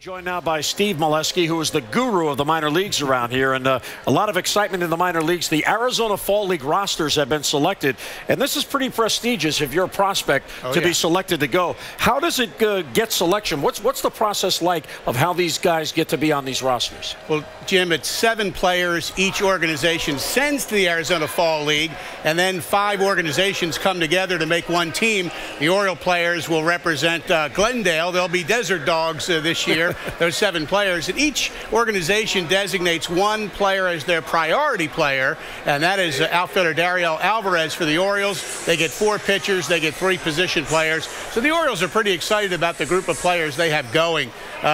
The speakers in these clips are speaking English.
Joined now by Steve Melewski, who is the guru of the minor leagues around here, and a lot of excitement in the minor leagues. The Arizona Fall League rosters have been selected, and this is pretty prestigious if you're a prospect to be selected to go. How does it get selection? What's the process like of how these guys get to be on these rosters? Well, Jim, it's 7 players each organization sends to the Arizona Fall League, and then 5 organizations come together to make one team. The Orioles players will represent Glendale. They'll be Desert Dogs this year. Those 7 players, and each organization designates one player as their priority player, and that is outfielder Dario Alvarez for the Orioles. They get 4 pitchers, they get 3 position players. So the Orioles are pretty excited about the group of players they have going.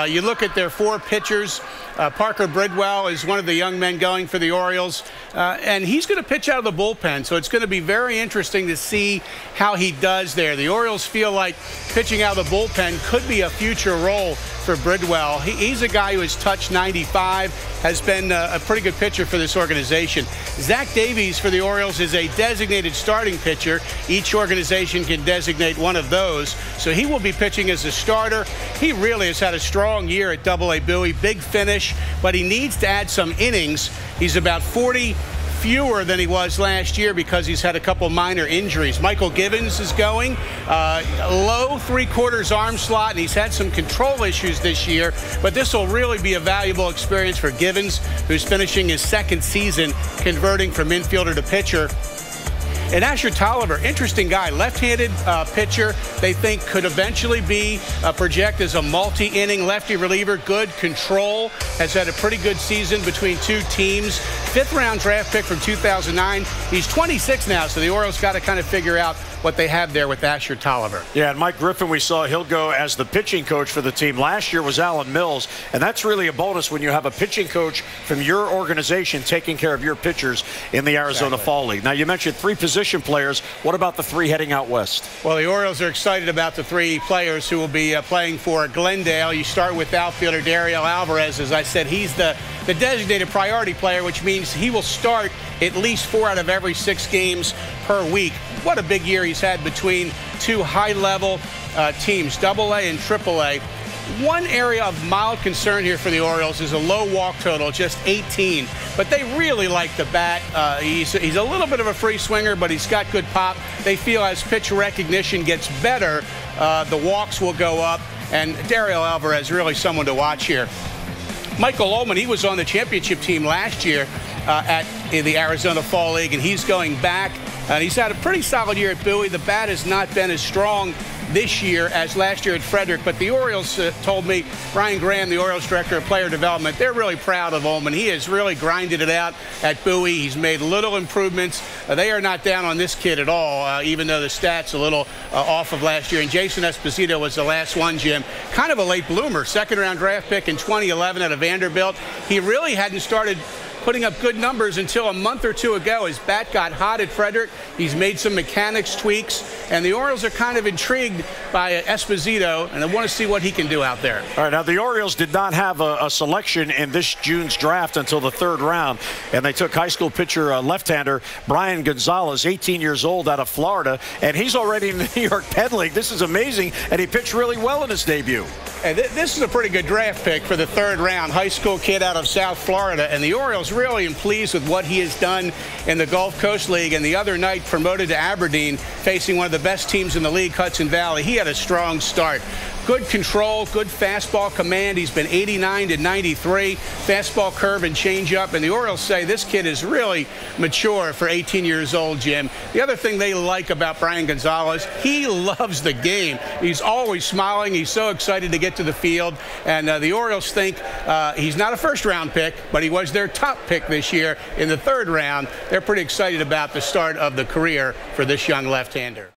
You look at their 4 pitchers. Parker Bridwell is one of the young men going for the Orioles, and he's going to pitch out of the bullpen, so it's going to be very interesting to see how he does there. The Orioles feel like pitching out of the bullpen could be a future role for Bridwell. He's a guy who has touched 95, has been a pretty good pitcher for this organization. Zach Davies for the Orioles is a designated starting pitcher. Each organization can designate one of those, so he will be pitching as a starter. He really has had a strong year at AA Bowie, big finish, but he needs to add some innings. He's about 40 fewer than he was last year because he's had a couple minor injuries. Michael Givens is going low 3/4 arm slot, and he's had some control issues this year, but this will really be a valuable experience for Givens, who's finishing his 2nd season converting from infielder to pitcher. And Asher Tolliver, interesting guy, left-handed pitcher. They think could eventually be project as a multi-inning lefty reliever. Good control, has had a pretty good season between 2 teams. 5th-round draft pick from 2009. He's 26 now, so the Orioles got to kind of figure out what they have there with Asher Tolliver. Yeah, and Mike Griffin, we saw he'll go as the pitching coach for the team. Last year was Alan Mills, and that's really a bonus when you have a pitching coach from your organization taking care of your pitchers in the Arizona Fall League. Now, you mentioned 3 position players. What about the 3 heading out west? Well, the Orioles are excited about the 3 players who will be playing for Glendale. You start with outfielder Dario Alvarez. As I said, he's the designated priority player, which means he will start at least 4 out of every 6 games per week. What a big year he's had between 2 high-level teams, AA and AAA. One area of mild concern here for the Orioles is a low walk total, just 18. But they really like the bat. He's a little bit of a free swinger, but he's got good pop. They feel as pitch recognition gets better, the walks will go up. And Dario Alvarez, really someone to watch here. Michael Ullman, he was on the championship team last year in the Arizona Fall League, and he's going back. And he's had a pretty solid year at Bowie. The bat has not been as strong this year as last year at Frederick, but the Orioles told me, Brian Graham, the Orioles director of player development, they're really proud of Ullman. He has really grinded it out at Bowie. He's made little improvements. They are not down on this kid at all, even though the stats a little off of last year. And Jason Esposito was the last one, Jim. Kind of a late bloomer, 2nd-round draft pick in 2011 out of Vanderbilt. He really hadn't started putting up good numbers until a month or 2 ago. His bat got hot at Frederick. He's made some mechanics tweaks, and the Orioles are kind of intrigued by Esposito, and they want to see what he can do out there. All right, now the Orioles did not have a selection in this June's draft until the 3rd round, and they took high school pitcher left-hander Brian Gonzalez, 18 years old, out of Florida, and he's already in the New York Penn League. This is amazing, and he pitched really well in his debut. And this is a pretty good draft pick for the 3rd round. High school kid out of South Florida, and the Orioles really pleased with what he has done in the Gulf Coast League, and the other night promoted to Aberdeen, facing one of the best teams in the league, Hudson Valley. He had a strong start. Good control, good fastball command. He's been 89 to 93. Fastball curve and changeup. And the Orioles say this kid is really mature for 18 years old, Jim. The other thing they like about Brian Gonzalez, he loves the game. He's always smiling. He's so excited to get to the field. And the Orioles think he's not a 1st-round pick, but he was their top pick this year in the 3rd round. They're pretty excited about the start of the career for this young left-hander.